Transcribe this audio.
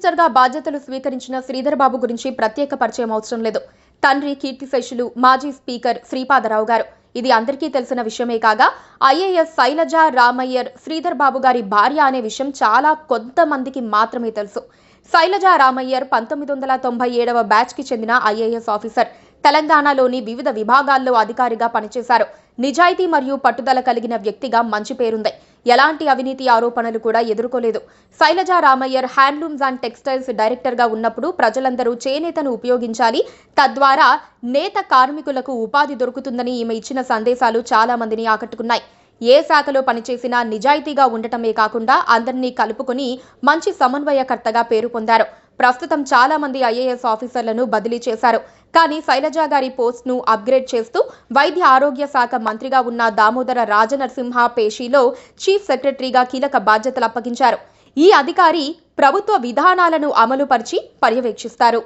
మినిస్టర్గా బాధ్యతలు స్వీకరించిన శ్రీధర్ బాబు గురించి ప్రత్యేక పరిచయం అవసరం లేదు. తండ్రి కీర్తిశేషులు మాజీ స్పీకర్ శ్రీపాదరావు గారు. ఇది అందరికీ తెలిసిన విషయమే కాగా ఐఏఎస్ శైలజా రామయ్యర్ శ్రీధర్ బాబు గారి భార్య అనే విషయం చాలా కొంతమందికి మాత్రమే తెలుసు. శైలజా రామయ్యర్ 1997వ బ్యాచ్కి చెందిన ఐఏఎస్ ఆఫీసర్. తెలంగాణలోని వివిధ విభాగాల్లో అధికారిగా పనిచేశారు. నిజాయితీ మరియు పట్టుదల కలిగిన వ్యక్తిగా మంచి పేరుంది. ఎలాంటి అవినీతి ఆరోపణలు కూడా ఎదుర్కోలేదు. Shailaja Ramaiyer handlooms and textiles డైరెక్టర్గా ఉన్నప్పుడు ప్రజలందరూ చేనేతను ఉపయోగించాలి, తద్వారా నేత కార్మికులకు ఉపాధి దొరుకుతుందని ఈమె ఇచ్చిన సందేశాలు చాలా మందిని ఆకట్టుకున్నాయి. ఏ శాఖలో పనిచేసినా నిజాయితీగా ఉండటమే కాకుండా అందరినీ కలుపుకొని మంచి సమన్వయకర్తగా పేరు పొందారు. ప్రస్తుతం చాలా మంది ఐఏఎస్ ఆఫీసర్లను బదిలీ చేశారు. కానీ శైలజా గారి పోస్ట్ను అప్గ్రేడ్ చేస్తూ వైద్య ఆరోగ్య శాఖ మంత్రిగా ఉన్న దామోదర రాజనరసింహ పేషీలో చీఫ్ సెక్రటరీగా కీలక బాధ్యతలు అప్పగించారు. ఈ అధికారి ప్రభుత్వ విధానాలను అమలుపరిచి పర్యవేక్షిస్తారు.